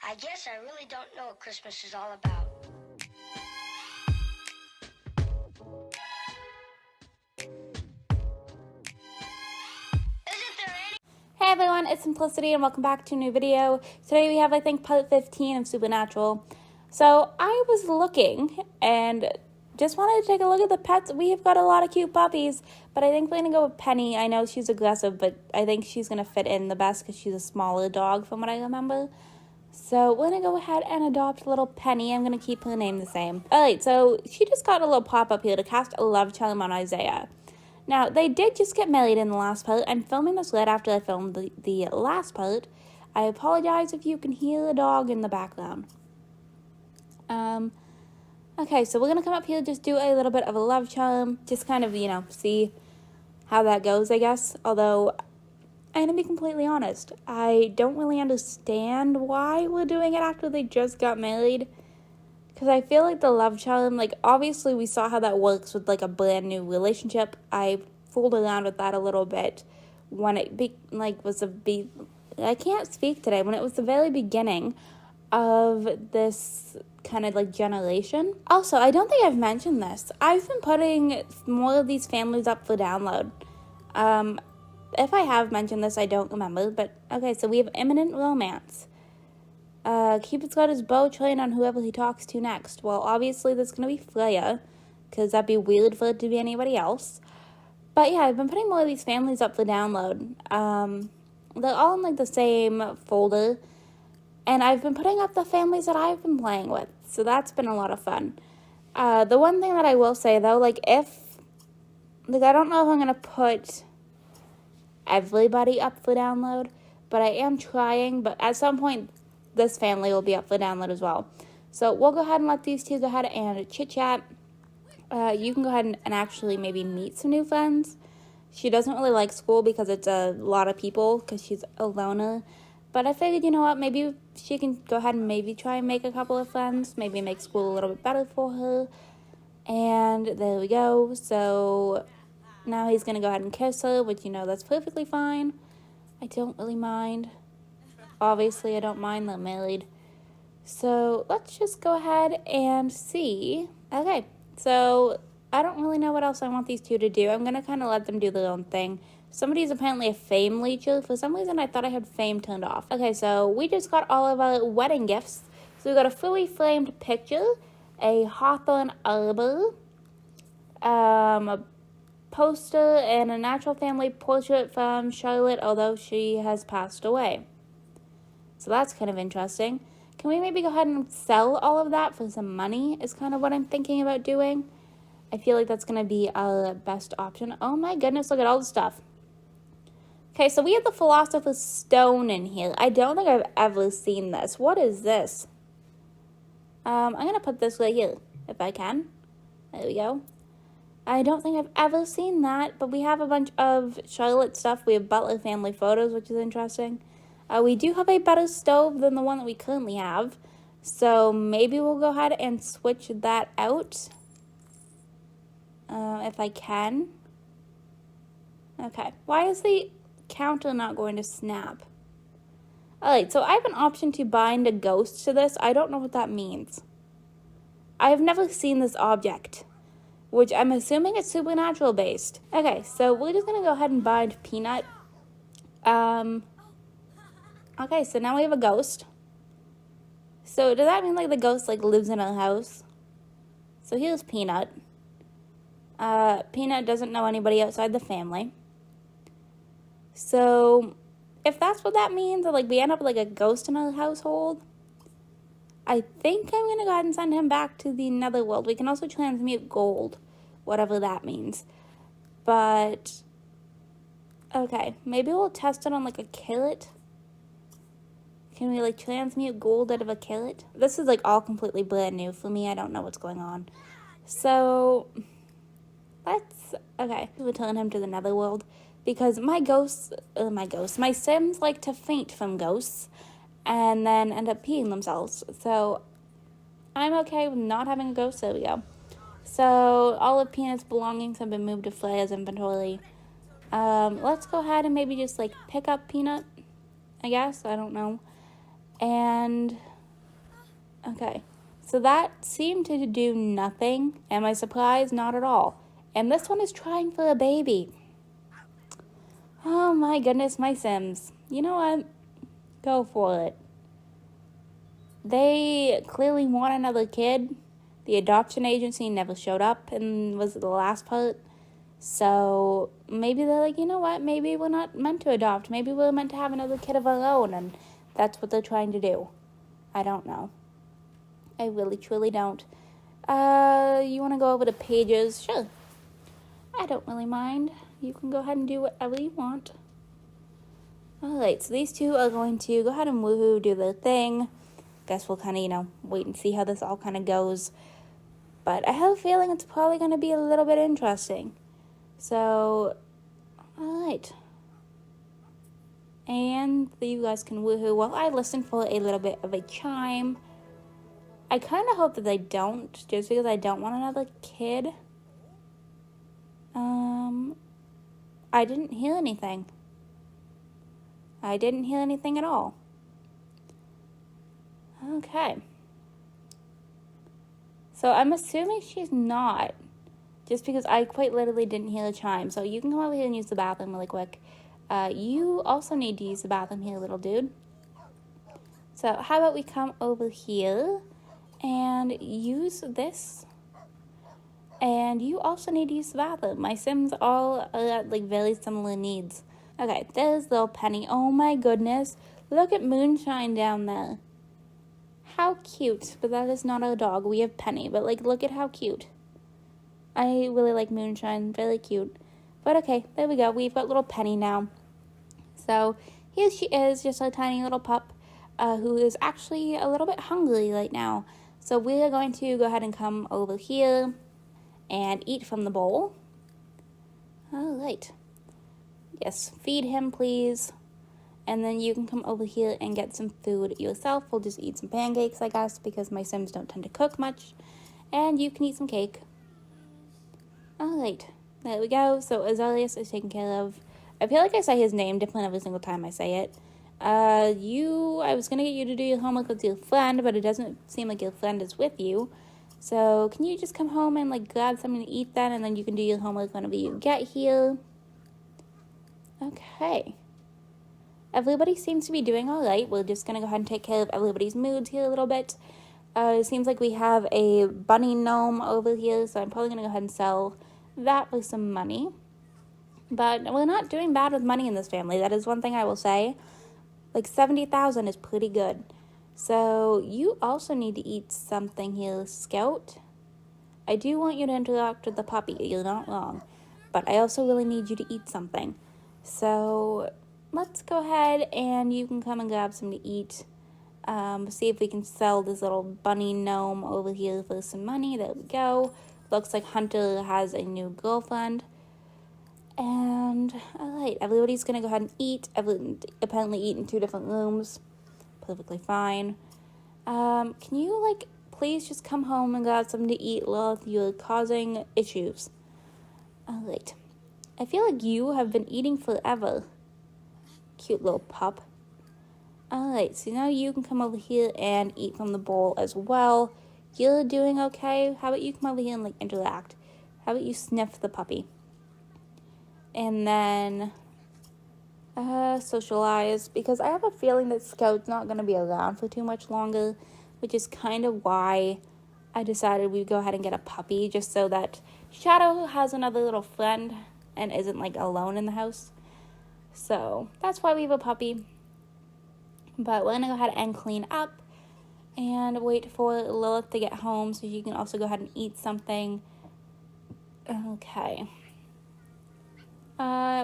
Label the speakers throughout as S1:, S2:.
S1: I guess I really don't know what Christmas is all about.
S2: Hey everyone, it's Simplicity and welcome back to a new video. Today we have, I think, part 15 of Supernatural. So I was looking and just wanted to take a look at the pets. We have got a lot of cute puppies, but I think we're going to go with Penny. I know she's aggressive, but I think she's going to fit in the best because she's a smaller dog from what I remember. So we're going to go ahead and adopt little Penny. I'm going to keep her name the same. Alright, so she just got a little pop-up here to cast a love charm on Isaiah. Now, they did just get married in the last part. I'm filming this right after I filmed the last part. I apologize if you can hear the dog in the background. Okay, so we're going to come up here, just do a little bit of a love charm. Just kind of, see how that goes, I guess. Although, I'm going to be completely honest. I don't really understand why we're doing it after they just got married. Because I feel like the love charm, obviously we saw how that works with, a brand new relationship. I fooled around with that a little bit when it, I can't speak today. When it was the very beginning of this kind of, generation. Also, I don't think I've mentioned this. I've been putting more of these families up for download. If I have mentioned this, I don't remember. But, okay, so we have imminent romance. Cupid's got his bow trained on whoever he talks to next. Well, obviously that's going to be Freya, because that'd be weird for it to be anybody else. But yeah, I've been putting more of these families up for download. They're all in the same folder, and I've been putting up the families that I've been playing with, so that's been a lot of fun. The one thing that I will say though, I don't know if I'm going to put everybody up for download, but I am trying, but at some point this family will be up for download as well. So we'll go ahead and let these two go ahead and chit-chat. You can go ahead and actually maybe meet some new friends. She doesn't really like school because it's a lot of people because she's a loner. But I figured, you know what, maybe she can go ahead and maybe try and make a couple of friends. Maybe make school a little bit better for her. And there we go. So now he's going to go ahead and kiss her, which, that's perfectly fine. I don't really mind. Obviously, I don't mind them married. So let's just go ahead and see. Okay, so I don't really know what else I want these two to do. I'm going to kind of let them do their own thing. Somebody's apparently a fame leecher. For some reason, I thought I had fame turned off. Okay, so we just got all of our wedding gifts. So we got a fully framed picture, a hawthorn arbor, a poster, and a natural family portrait from Charlotte, although she has passed away. So that's kind of interesting. Can we maybe go ahead and sell all of that for some money is kind of what I'm thinking about doing. I feel like that's going to be our best option. Oh my goodness, look at all the stuff. Okay, so we have the Philosopher's Stone in here. I don't think I've ever seen this. What is this? I'm going to put this right here, if I can. There we go. I don't think I've ever seen that, but we have a bunch of Charlotte stuff. We have Butler family photos, which is interesting. We do have a better stove than the one that we currently have, so maybe we'll go ahead and switch that out, if I can. Okay, why is the counter not going to snap? Alright, so I have an option to bind a ghost to this. I don't know what that means. I have never seen this object, which I'm assuming it's supernatural based. Okay, so we're just going to go ahead and bind Peanut. Okay, so now we have a ghost. So does that mean the ghost lives in our house? So here's Peanut. Peanut doesn't know anybody outside the family. So if that's what that means, that we end up with a ghost in our household, I think I'm gonna go ahead and send him back to the netherworld. We can also transmute gold, whatever that means. But okay, maybe we'll test it on a carrot. Can we transmute gold out of a carrot? This is all completely brand new for me. I don't know what's going on. So okay. We're telling him to the netherworld because my Sims like to faint from ghosts and then end up peeing themselves. So I'm okay with not having a ghost. There we go. So all of Peanut's belongings have been moved to Freya's inventory. Let's go ahead and maybe just pick up Peanut, I guess. I don't know. And Okay. So that seemed to do nothing. Am I surprised? Not at all. And this one is trying for a baby. Oh my goodness, my Sims. You know what? Go for it. They clearly want another kid. The adoption agency never showed up and was the last part. So maybe they're like, you know what? Maybe we're not meant to adopt. Maybe we're meant to have another kid of our own. And that's what they're trying to do. I don't know. I really, truly don't. You want to go over the pages? Sure. I don't really mind. You can go ahead and do whatever you want. Alright, so these two are going to go ahead and woohoo, do their thing. Guess we'll kind of, wait and see how this all kind of goes. But I have a feeling it's probably going to be a little bit interesting. So, alright. And you guys can woohoo while I listen for a little bit of a chime. I kind of hope that they don't, just because I don't want another kid. I didn't hear anything. I didn't hear anything at all. Okay. So I'm assuming she's not, just because I quite literally didn't hear a chime. So you can come over here and use the bathroom really quick. You also need to use the bathroom here, little dude. So how about we come over here and use this. And you also need to use the bathroom. My Sims all are at very similar needs. Okay, there's little Penny. Oh my goodness. Look at Moonshine down there. How cute. But that is not our dog. We have Penny. But look at how cute. I really like Moonshine. Very cute. But okay, there we go. We've got little Penny now. So here she is, just a tiny little pup who is actually a little bit hungry right now. So we are going to go ahead and come over here and eat from the bowl. All right. Yes, feed him, please. And then you can come over here and get some food yourself. We'll just eat some pancakes, I guess, because my Sims don't tend to cook much. And you can eat some cake. All right. There we go. So Azaleus is taken care of. I feel like I say his name different every single time I say it. I was going to get you to do your homework with your friend, but it doesn't seem like your friend is with you. So can you just come home and grab something to eat then, and then you can do your homework whenever you get here. Okay. Everybody seems to be doing all right. We're just going to go ahead and take care of everybody's moods here a little bit. It seems like we have a bunny gnome over here, so I'm probably going to go ahead and sell that for some money. But we're not doing bad with money in this family. That is one thing I will say. 70,000 is pretty good. So you also need to eat something here, Scout. I do want you to interact with the puppy. You're not wrong. But I also really need you to eat something. So let's go ahead and you can come and grab some to eat. See if we can sell this little bunny gnome over here for some money. There we go. Looks like Hunter has a new girlfriend. And, alright, everybody's going to go ahead and eat. Apparently eat in 2 different rooms. Perfectly fine. Can you, please just come home and grab something to eat, Lilith? You're causing issues. Alright. I feel like you have been eating forever. Cute little pup. Alright, so now you can come over here and eat from the bowl as well. You're doing okay. How about you come over here and, interact? How about you sniff the puppy? And then socialize, because I have a feeling that Scout's not going to be around for too much longer, which is kind of why I decided we'd go ahead and get a puppy, just so that Shadow has another little friend and isn't alone in the house. So that's why we have a puppy. But we're going to go ahead and clean up and wait for Lilith to get home so she can also go ahead and eat something. Okay.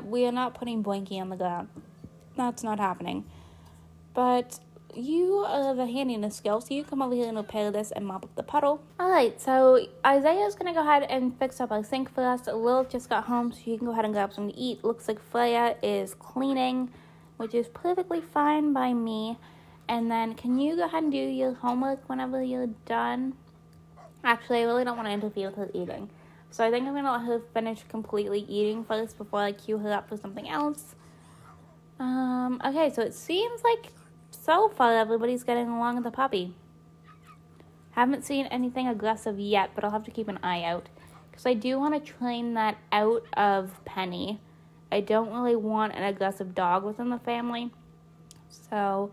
S2: We are not putting Blanky on the ground. That's not happening. But you have a handiness skill, so you come over here and repair this and mop up the puddle. Alright, so Isaiah's going to go ahead and fix up our sink for us. Lilith just got home, so you can go ahead and grab something to eat. Looks like Freya is cleaning, which is perfectly fine by me. And then, can you go ahead and do your homework whenever you're done? Actually, I really don't want to interfere with her eating. So I think I'm going to let her finish completely eating first before I cue her up for something else. Okay, so it seems like so far everybody's getting along with the puppy. Haven't seen anything aggressive yet, but I'll have to keep an eye out. Because I do want to train that out of Penny. I don't really want an aggressive dog within the family. So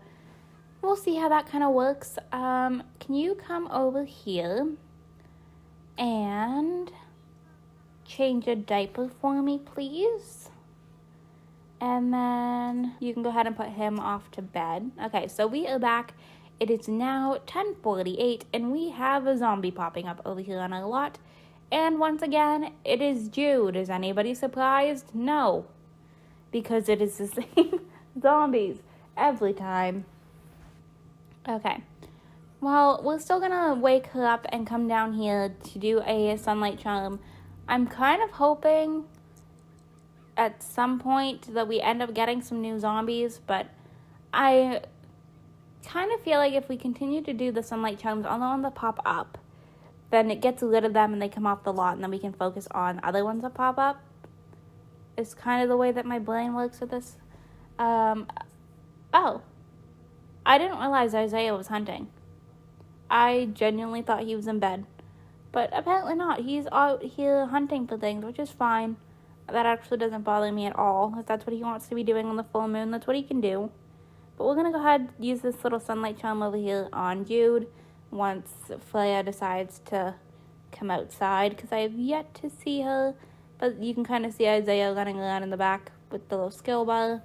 S2: we'll see how that kind of works. Can you come over here and change a diaper for me, please? And then you can go ahead and put him off to bed. Okay, so we are back. It is now 10:48, and we have a zombie popping up over here on our lot. And once again, it is Jude. Is anybody surprised? No. Because it is the same zombies every time. Okay. Well, we're still gonna wake her up and come down here to do a sunlight charm. I'm kind of hoping at some point that we end up getting some new zombies, but I kind of feel like if we continue to do the sunlight charms on the ones that pop up, then it gets rid of them and they come off the lot, and then we can focus on other ones that pop up. It's kind of the way that my brain works with this. Oh. I didn't realize Isaiah was hunting. I genuinely thought he was in bed. But apparently not. He's out here hunting for things, which is fine. That actually doesn't bother me at all. If that's what he wants to be doing on the full moon, that's what he can do. But we're going to go ahead and use this little sunlight charm over here on Jude once Freya decides to come outside, because I have yet to see her. But you can kind of see Isaiah running around in the back with the little skill bar.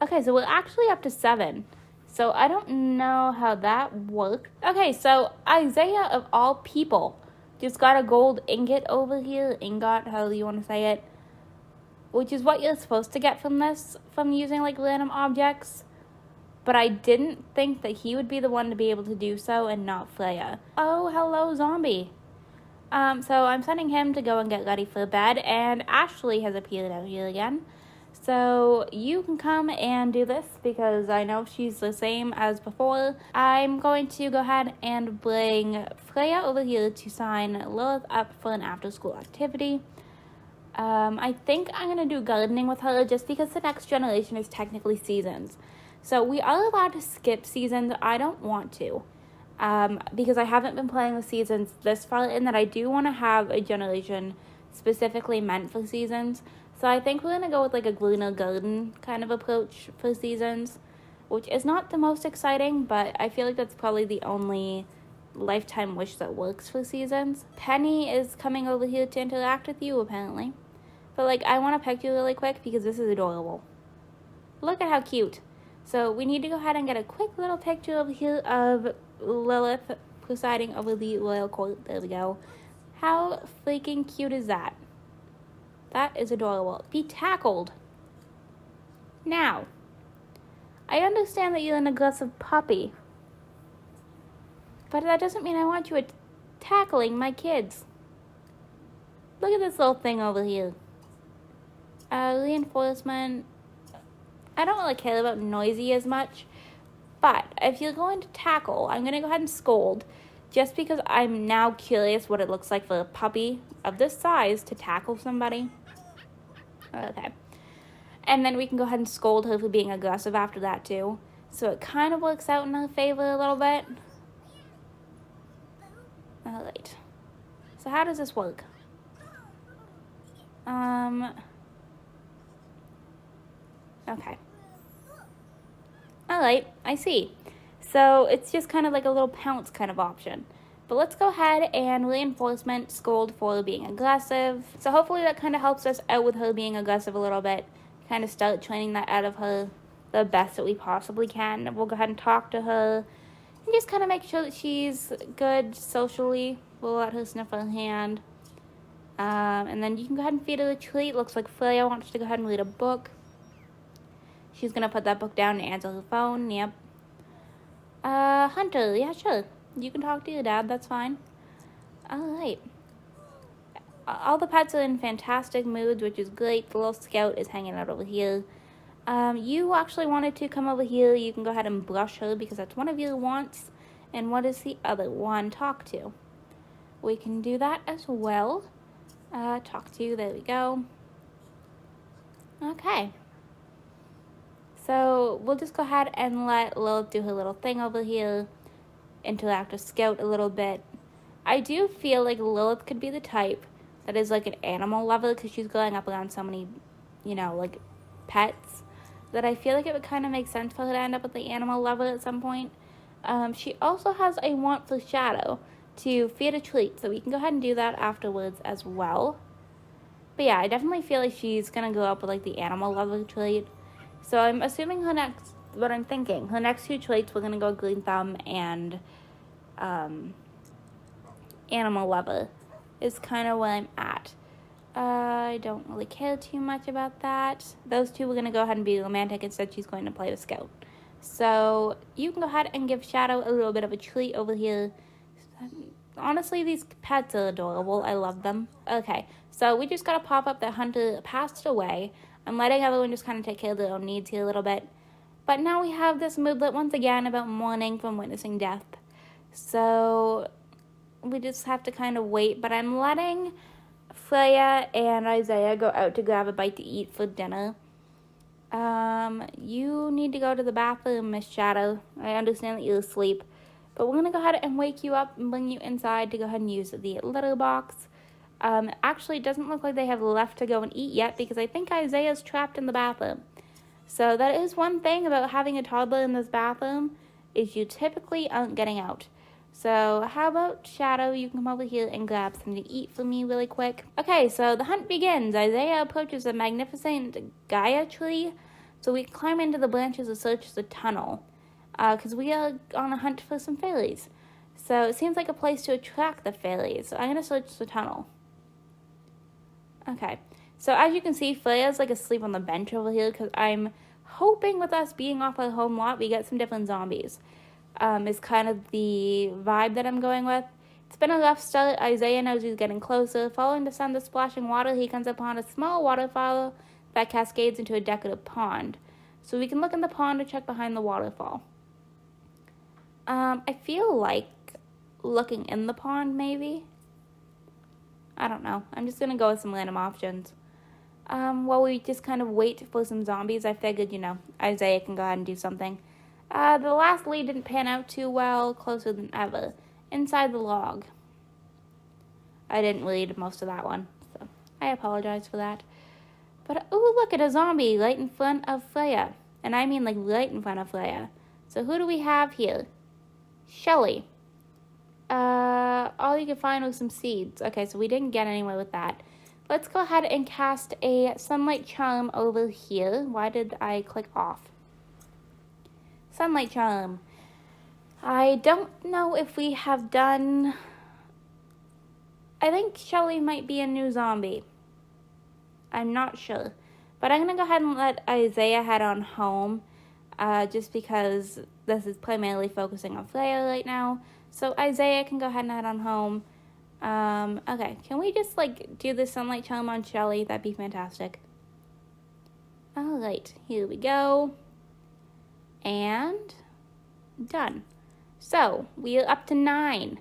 S2: Okay, so we're actually up to 7. So I don't know how that worked. Okay, so Isaiah, of all people, just got a gold ingot over here. Ingot, however you want to say it. Which is what you're supposed to get from this, from using like random objects. But I didn't think that he would be the one to be able to do so and not Freya. Oh, hello, zombie. So I'm sending him to go and get ready for bed, and Ashley has appeared out here again. So you can come and do this because I know she's the same as before. I'm going to go ahead and bring Freya over here to sign Lilith up for an after-school activity. I think I'm going to do gardening with her just because the next generation is technically seasons. So we are allowed to skip seasons. I don't want to because I haven't been playing the seasons this far, and that I do want to have a generation specifically meant for seasons. So I think we're going to go with like a greener garden kind of approach for seasons, which is not the most exciting, but I feel like that's probably the only lifetime wish that works for seasons. Penny is coming over here to interact with you, apparently. But like, I want to pet you really quick because this is adorable. Look at how cute. So we need to go ahead and get a quick little picture over here of Lilith presiding over the royal court. There we go. How freaking cute is that? That is adorable. Be tackled. Now, I understand that you're an aggressive puppy, but that doesn't mean I want you tackling my kids. Look at this little thing over here. Reinforcement. I don't really care about noisy as much, but if you're going to tackle, I'm going to go ahead and scold, just because I'm now curious what it looks like for a puppy of this size to tackle somebody. Okay. And then we can go ahead and scold her for being aggressive after that too. So it kind of works out in her favor a little bit. Alright. So how does this work? Okay. Alright, I see. So it's just kind of like a little pounce kind of option. But let's go ahead and reinforcement scold for being aggressive. So hopefully that kind of helps us out with her being aggressive a little bit. Kind of start training that out of her the best that we possibly can. We'll go ahead and talk to her and just kind of make sure that she's good socially. We'll let her sniff her hand. And then you can go ahead and feed her a treat. Looks like Freya wants to go ahead and read a book. She's going to put that book down and answer her phone. Yep. Hunter, yeah, sure. You can talk to your dad, that's fine. Alright. All the pets are in fantastic moods, which is great. The little scout is hanging out over here. You actually wanted to come over here. You can go ahead and brush her because that's one of your wants. And what is the other one? Talk to. We can do that as well. Talk to, there we go. Okay. So we'll just go ahead and let Lilith do her little thing over here. interact with Scout a little bit. I do feel like Lilith could be the type that is like an animal lover because she's going up around so many, like pets, that I feel like it would kind of make sense for her to end up with the animal lover at some point. She also has a want for Shadow to feed a treat, so we can go ahead and do that afterwards as well. But yeah, I definitely feel like she's going to go up with like the animal lover trait. So I'm assuming her next two traits, we're going to go Green Thumb and animal lover is kind of where I'm at. I don't really care too much about that. Those two we're going to go ahead and be romantic. Instead, she's going to play with Scout. So you can go ahead and give Shadow a little bit of a treat over here. Honestly, these pets are adorable. I love them. Okay, so we just got a pop-up that Hunter passed away. I'm letting everyone just kind of take care of their own needs here a little bit. But now we have this moodlet once again about mourning from witnessing death. So we just have to kind of wait. But I'm letting Freya and Isaiah go out to grab a bite to eat for dinner. You need to go to the bathroom, Miss Shadow. I understand that you're asleep. But we're going to go ahead and wake you up and bring you inside to go ahead and use the litter box. Actually, it doesn't look like they have left to go and eat yet because I think Isaiah's trapped in the bathroom. So that is one thing about having a toddler in this bathroom is you typically aren't getting out. So how about Shadow, you can come over here and grab something to eat for me really quick. Okay, so the hunt begins. Isaiah approaches a magnificent Gaia tree, so we can climb into the branches and search the tunnel, because we are on a hunt for some fairies. So it seems like a place to attract the fairies. So I'm going to search the tunnel. Okay, so as you can see, Freya's like asleep on the bench over here, because I'm hoping with us being off our home lot, we get some different zombies. Is kind of the vibe that I'm going with. It's been a rough start. Isaiah knows he's getting closer. Following the sound of splashing water, he comes upon a small waterfall that cascades into a decorative pond. So we can look in the pond to check behind the waterfall. I feel like looking in the pond, maybe? I don't know. I'm just going to go with some random options. While we just kind of wait for some zombies, I figured, Isaiah can go ahead and do something. The last lead didn't pan out too well, closer than ever. Inside the log. I didn't read most of that one, so I apologize for that. But, oh, look at a zombie right in front of Freya. And I mean, like, right in front of Freya. So who do we have here? Shelly. All you can find was some seeds. Okay, so we didn't get anywhere with that. Let's go ahead and cast a sunlight charm over here. Why did I click off? Sunlight charm. I don't know if we have done... I think Shelly might be a new zombie. I'm not sure. But I'm going to go ahead and let Isaiah head on home. Just because this is primarily focusing on Freya right now. So Isaiah can go ahead and head on home. Okay, can we just do the sunlight charm on Shelly? That'd be fantastic. Alright, here we go. And done. So, we are up to 9.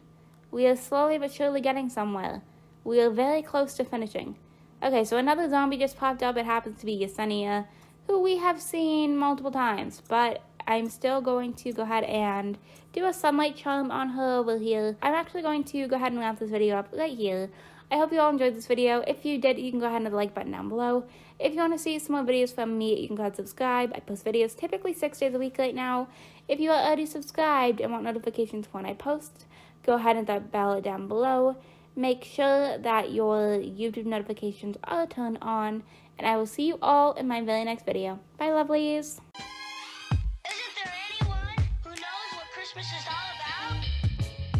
S2: We are slowly but surely getting somewhere. We are very close to finishing. Okay, so another zombie just popped up. It happens to be Yesenia, who we have seen multiple times. But I'm still going to go ahead and do a sunlight charm on her over here. I'm actually going to go ahead and wrap this video up right here. I hope you all enjoyed this video. If you did, you can go ahead and hit the like button down below. If you want to see some more videos from me, you can go ahead and subscribe. I post videos typically 6 days a week right now. If you are already subscribed and want notifications when I post, go ahead and hit that bell down below. Make sure that your YouTube notifications are turned on. And I will see you all in my very next video. Bye, lovelies.
S1: Isn't there anyone who knows what Christmas is all about?